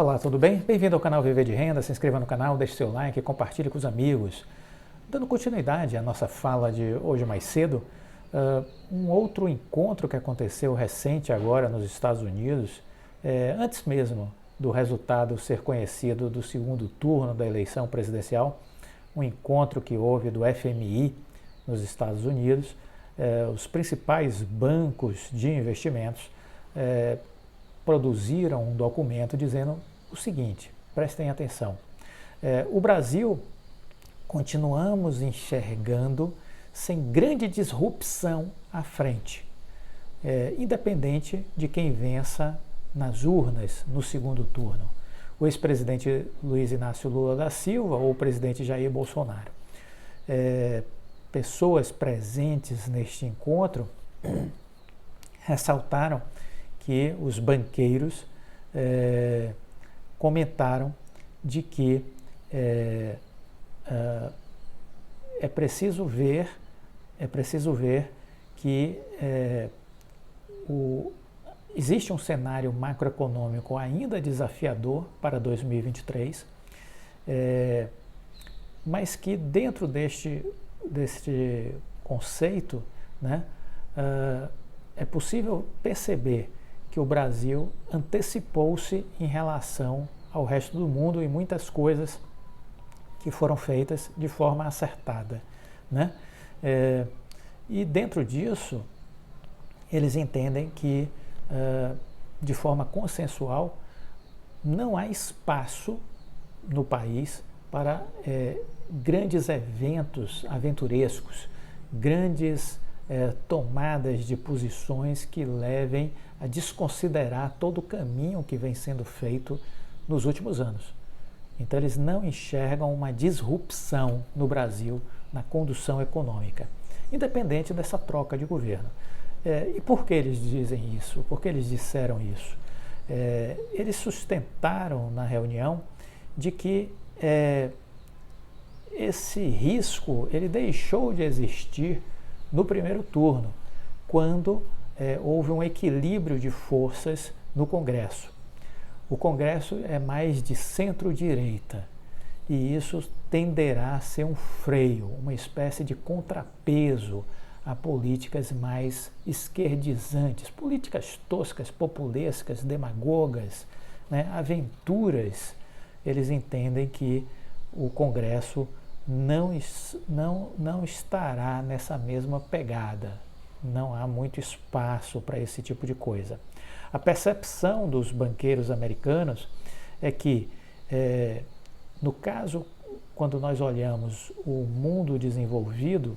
Olá, tudo bem? Bem-vindo ao canal Viver de Renda, se inscreva no canal, deixe seu like e compartilhe com os amigos. Dando continuidade à nossa fala de hoje mais cedo, um outro encontro que aconteceu recente agora nos Estados Unidos, antes mesmo do resultado ser conhecido do segundo turno da eleição presidencial, um encontro que houve do FMI nos Estados Unidos, os principais bancos de investimentos produziram um documento dizendo o seguinte, prestem atenção, o Brasil continuamos enxergando sem grande disrupção à frente, independente de quem vença nas urnas no segundo turno, o ex-presidente Luiz Inácio Lula da Silva ou o presidente Jair Bolsonaro. Pessoas presentes neste encontro ressaltaram que os banqueiros comentaram de que é preciso ver que existe um cenário macroeconômico ainda desafiador para 2023, mas que dentro deste conceito, né, é possível perceber que o Brasil antecipou-se em relação ao resto do mundo em muitas coisas que foram feitas de forma acertada, né? E dentro disso, eles entendem que, de forma consensual, não há espaço no país para grandes eventos aventurescos, grandes tomadas de posições que levem a desconsiderar todo o caminho que vem sendo feito nos últimos anos. Então eles não enxergam uma disrupção no Brasil na condução econômica, independente dessa troca de governo. E por que eles dizem isso? Por que eles disseram isso? Eles sustentaram na reunião de que esse risco ele deixou de existir no primeiro turno, quando houve um equilíbrio de forças no Congresso. O Congresso é mais de centro-direita e isso tenderá a ser um freio, uma espécie de contrapeso a políticas mais esquerdizantes, políticas toscas, populescas, demagogas, né, aventuras. Eles entendem que o Congresso não estará nessa mesma pegada. Não há muito espaço para esse tipo de coisa. A percepção dos banqueiros americanos é que, no caso, quando nós olhamos o mundo desenvolvido,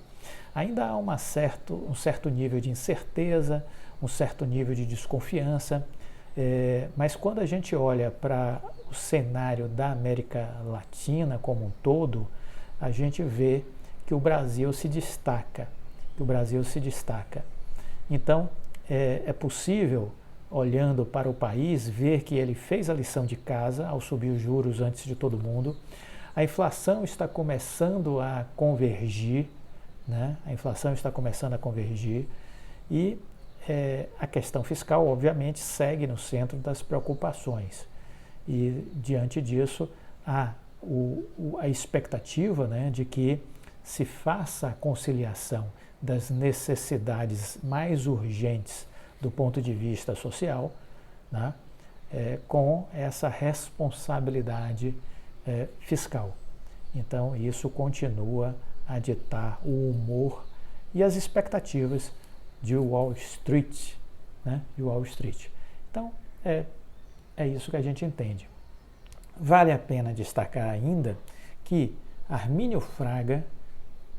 ainda há um certo nível de incerteza, um certo nível de desconfiança, mas quando a gente olha para o cenário da América Latina como um todo, a gente vê que o Brasil se destaca. Então, é possível, olhando para o país, ver que ele fez a lição de casa ao subir os juros antes de todo mundo. A inflação está começando a convergir, né? E a questão fiscal, obviamente, segue no centro das preocupações. E, diante disso, há a expectativa, né, de que se faça a conciliação das necessidades mais urgentes do ponto de vista social, né, com essa responsabilidade fiscal. Então, isso continua a ditar o humor e as expectativas de Wall Street, né, Então, é isso que a gente entende. Vale a pena destacar ainda que Armínio Fraga,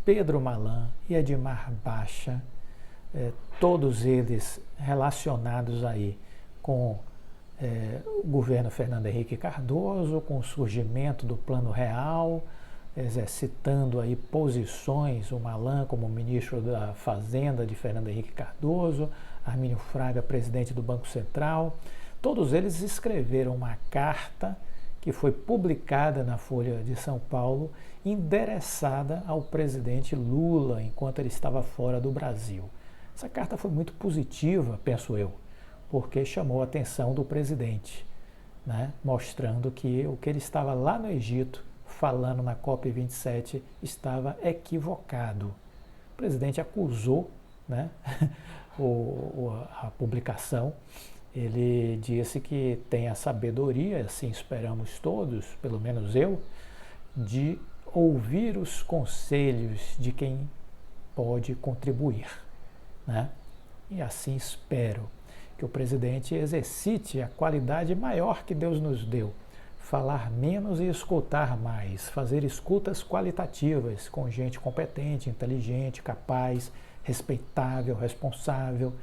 Pedro Malan e Edmar Baixa, todos eles relacionados aí com o governo Fernando Henrique Cardoso, com o surgimento do Plano Real, exercitando aí posições, o Malan como ministro da Fazenda de Fernando Henrique Cardoso, Armínio Fraga, presidente do Banco Central, todos eles escreveram uma carta que foi publicada na Folha de São Paulo, endereçada ao presidente Lula enquanto ele estava fora do Brasil. Essa carta foi muito positiva, penso eu, porque chamou a atenção do presidente. né, mostrando que o que ele estava lá no Egito falando na COP27 estava equivocado. O presidente acusou, né, a publicação. Ele disse que tem a sabedoria, assim esperamos todos, pelo menos eu, de ouvir os conselhos de quem pode contribuir, né? E assim espero que o presidente exercite a qualidade maior que Deus nos deu, falar menos e escutar mais, fazer escutas qualitativas com gente competente, inteligente, capaz, respeitável, responsável,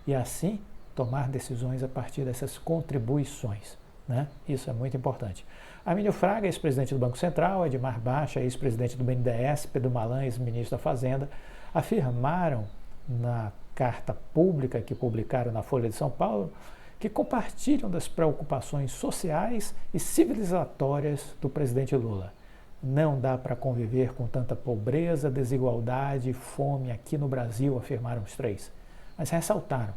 e assim tomar decisões a partir dessas contribuições, né? Isso é muito importante. Armínio Fraga, ex-presidente do Banco Central, Edmar Baixa, ex-presidente do BNDES, Pedro Malan, ex-ministro da Fazenda, afirmaram na carta pública que publicaram na Folha de São Paulo que compartilham das preocupações sociais e civilizatórias do presidente Lula. Não dá para conviver com tanta pobreza, desigualdade e fome aqui no Brasil, afirmaram os três. Mas ressaltaram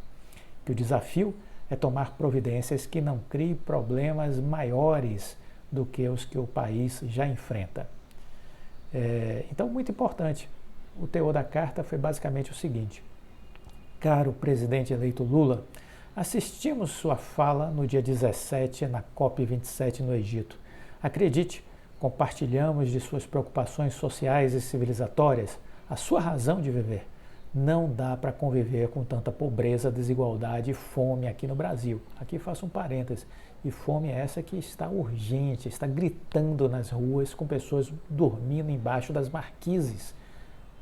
que o desafio é tomar providências que não criem problemas maiores do que os que o país já enfrenta. Então, muito importante, o teor da carta foi basicamente o seguinte: caro presidente eleito Lula, assistimos sua fala no dia 17 na COP27 no Egito. Acredite, compartilhamos de suas preocupações sociais e civilizatórias, a sua razão de viver. Não dá para conviver com tanta pobreza, desigualdade e fome aqui no Brasil. Aqui faço um parêntese. E fome é essa que está urgente, está gritando nas ruas com pessoas dormindo embaixo das marquises,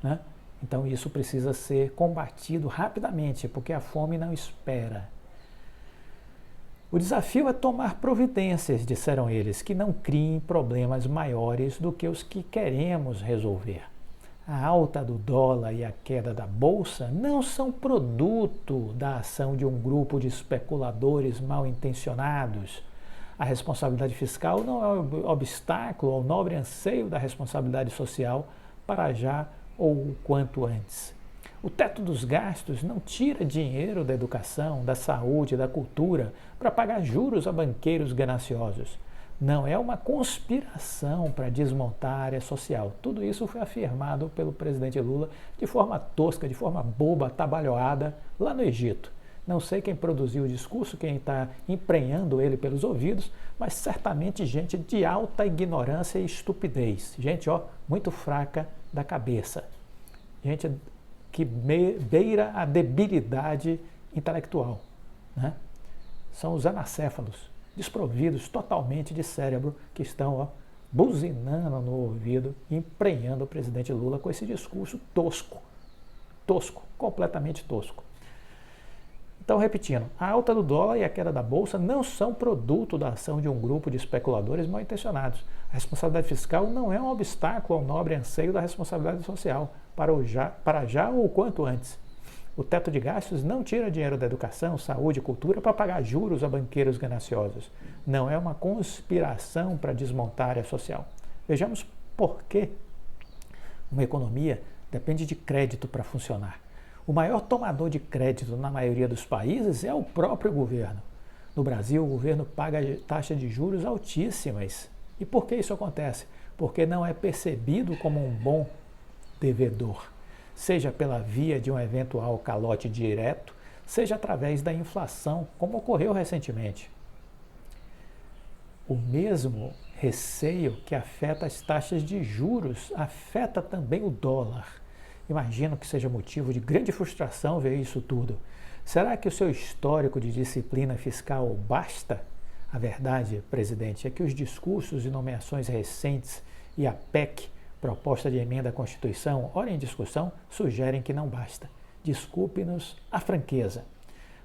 né? Então isso precisa ser combatido rapidamente, porque a fome não espera. O desafio é tomar providências, disseram eles, que não criem problemas maiores do que os que queremos resolver. A alta do dólar e a queda da bolsa não são produto da ação de um grupo de especuladores mal intencionados. A responsabilidade fiscal não é obstáculo ao nobre anseio da responsabilidade social para já ou o quanto antes. O teto dos gastos não tira dinheiro da educação, da saúde, da cultura para pagar juros a banqueiros gananciosos. Não é uma conspiração para desmontar a área social. Tudo isso foi afirmado pelo presidente Lula de forma tosca, de forma boba, atabalhoada, lá no Egito. Não sei quem produziu o discurso, quem está emprenhando ele pelos ouvidos, mas certamente gente de alta ignorância e estupidez. Gente, muito fraca da cabeça. Gente que beira a debilidade intelectual, né? São os anacéfalos, desprovidos totalmente de cérebro, que estão buzinando no ouvido e emprenhando o presidente Lula com esse discurso tosco, completamente tosco. Então, repetindo, a alta do dólar e a queda da bolsa não são produto da ação de um grupo de especuladores mal intencionados. A responsabilidade fiscal não é um obstáculo ao nobre anseio da responsabilidade social, para já ou quanto antes. O teto de gastos não tira dinheiro da educação, saúde e cultura para pagar juros a banqueiros gananciosos. Não é uma conspiração para desmontar a área social. Vejamos por que uma economia depende de crédito para funcionar. O maior tomador de crédito na maioria dos países é o próprio governo. No Brasil, o governo paga taxas de juros altíssimas. E por que isso acontece? Porque não é percebido como um bom devedor, seja pela via de um eventual calote direto, seja através da inflação, como ocorreu recentemente. O mesmo receio que afeta as taxas de juros afeta também o dólar. Imagino que seja motivo de grande frustração ver isso tudo. Será que o seu histórico de disciplina fiscal basta? A verdade, presidente, é que os discursos e nomeações recentes e a PEC, proposta de emenda à Constituição, ora em discussão, sugerem que não basta. Desculpe-nos a franqueza.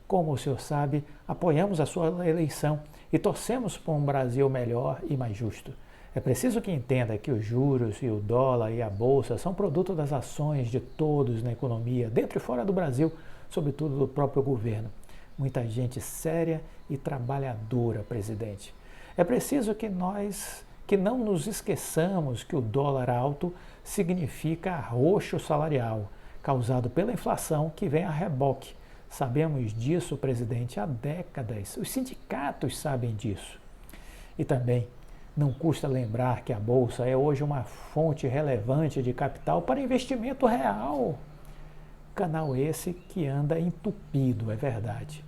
Como o senhor sabe, apoiamos a sua eleição e torcemos por um Brasil melhor e mais justo. É preciso que entenda que os juros e o dólar e a bolsa são produto das ações de todos na economia, dentro e fora do Brasil, sobretudo do próprio governo. Muita gente séria e trabalhadora, presidente. É preciso que não nos esqueçamos que o dólar alto significa arroxo salarial, causado pela inflação que vem a reboque. Sabemos disso, presidente, há décadas. Os sindicatos sabem disso. E também não custa lembrar que a Bolsa é hoje uma fonte relevante de capital para investimento real. Canal esse que anda entupido, é verdade.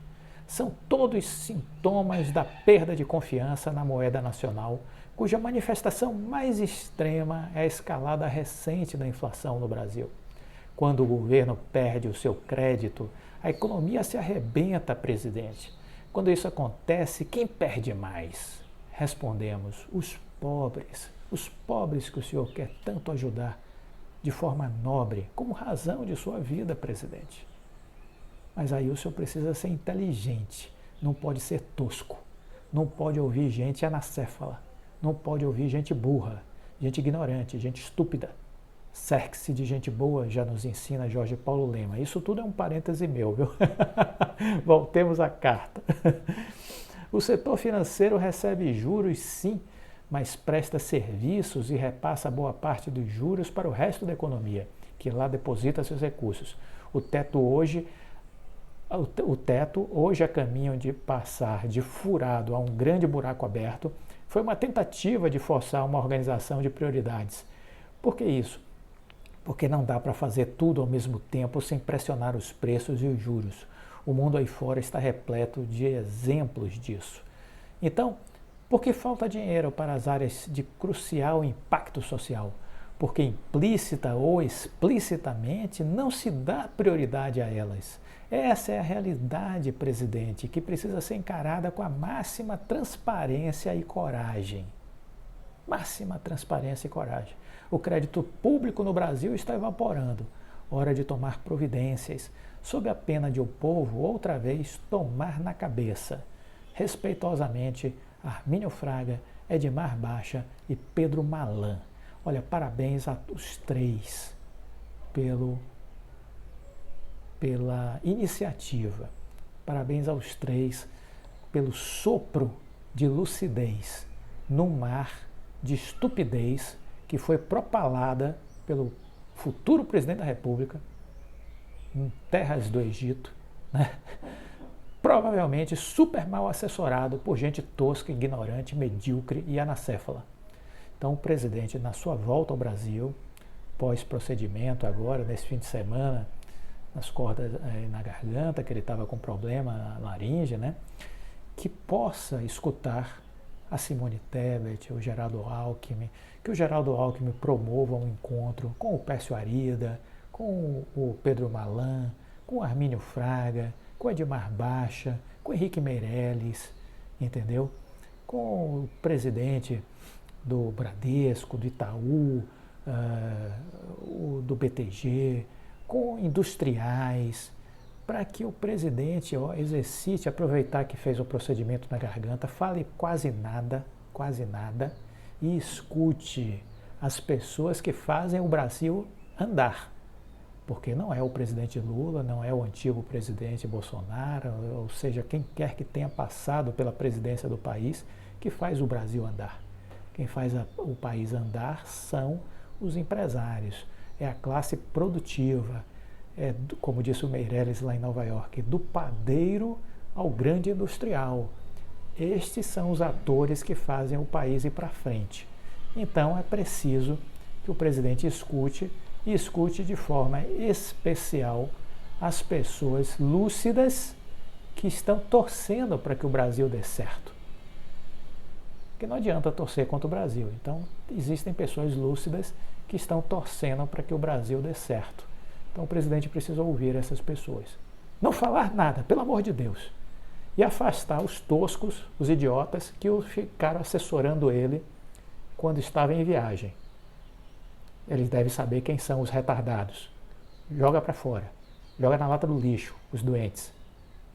São todos sintomas da perda de confiança na moeda nacional, cuja manifestação mais extrema é a escalada recente da inflação no Brasil. Quando o governo perde o seu crédito, a economia se arrebenta, presidente. Quando isso acontece, quem perde mais? Respondemos, os pobres que o senhor quer tanto ajudar de forma nobre, como razão de sua vida, presidente. Mas aí o senhor precisa ser inteligente, não pode ser tosco, não pode ouvir gente anacéfala, não pode ouvir gente burra, gente ignorante, gente estúpida. Cerque-se de gente boa, já nos ensina Jorge Paulo Lema. Isso tudo é um parêntese meu, viu? Voltemos à carta. O setor financeiro recebe juros, sim, mas presta serviços e repassa boa parte dos juros para o resto da economia, que lá deposita seus recursos. O teto hoje a caminho de passar de furado a um grande buraco aberto, foi uma tentativa de forçar uma organização de prioridades. Por que isso? Porque não dá para fazer tudo ao mesmo tempo sem pressionar os preços e os juros. O mundo aí fora está repleto de exemplos disso. Então, por que falta dinheiro para as áreas de crucial impacto social? Porque implícita ou explicitamente não se dá prioridade a elas. Essa é a realidade, presidente, que precisa ser encarada com a máxima transparência e coragem. Máxima transparência e coragem. O crédito público no Brasil está evaporando. Hora de tomar providências, sob a pena de o povo, outra vez, tomar na cabeça. Respeitosamente, Armínio Fraga, Edmar Baixa e Pedro Malan. Olha, parabéns aos três pela iniciativa. Parabéns aos três pelo sopro de lucidez num mar de estupidez que foi propalada pelo futuro presidente da República em terras do Egito, né? Provavelmente super mal assessorado por gente tosca, ignorante, medíocre e anacéfala. Então o presidente, na sua volta ao Brasil, pós-procedimento agora, nesse fim de semana, nas cordas na garganta, que ele estava com problema na laringe, né? Que possa escutar a Simone Tebet, o Geraldo Alckmin, que o Geraldo Alckmin promova um encontro com o Pércio Arida, com o Pedro Malan, com o Armínio Fraga, com o Edmar Baixa, com o Henrique Meirelles, entendeu? Com o presidente do Bradesco, do Itaú, do BTG, com industriais, para que o presidente exercite, aproveitar que fez o procedimento na garganta, fale quase nada e escute as pessoas que fazem o Brasil andar. Porque não é o presidente Lula, não é o antigo presidente Bolsonaro, ou seja, quem quer que tenha passado pela presidência do país, que faz o Brasil andar. Quem faz o país andar são os empresários, é a classe produtiva, como disse o Meirelles lá em Nova York, do padeiro ao grande industrial. Estes são os atores que fazem o país ir para frente. Então é preciso que o presidente escute e escute de forma especial as pessoas lúcidas que estão torcendo para que o Brasil dê certo. Porque não adianta torcer contra o Brasil. Então, existem pessoas lúcidas que estão torcendo para que o Brasil dê certo. Então, o presidente precisa ouvir essas pessoas. Não falar nada, pelo amor de Deus. E afastar os toscos, os idiotas, que ficaram assessorando ele quando estava em viagem. Ele deve saber quem são os retardados. Joga para fora. Joga na lata do lixo, os doentes.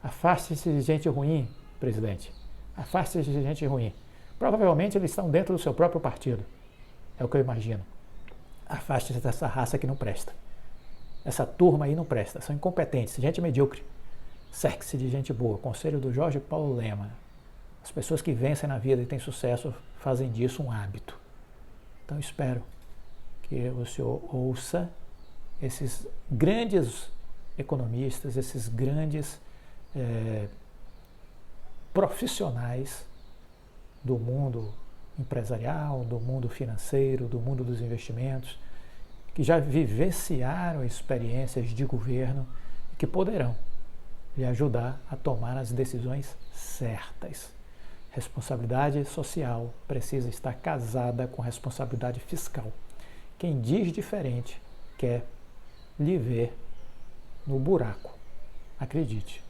Afaste-se de gente ruim, presidente. Afaste-se de gente ruim. Provavelmente eles estão dentro do seu próprio partido. É o que eu imagino. Afaste-se dessa raça que não presta. Essa turma aí não presta. São incompetentes, gente medíocre. Cerque-se de gente boa. Conselho do Jorge Paulo Lema. As pessoas que vencem na vida e têm sucesso fazem disso um hábito. Então espero que o senhor ouça esses grandes economistas, esses grandes profissionais do mundo empresarial, do mundo financeiro, do mundo dos investimentos, que já vivenciaram experiências de governo e que poderão lhe ajudar a tomar as decisões certas. Responsabilidade social precisa estar casada com responsabilidade fiscal. Quem diz diferente quer lhe ver no buraco. Acredite.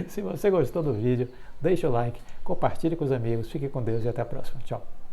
Se você gostou do vídeo, deixe o like, compartilhe com os amigos, fique com Deus e até a próxima. Tchau.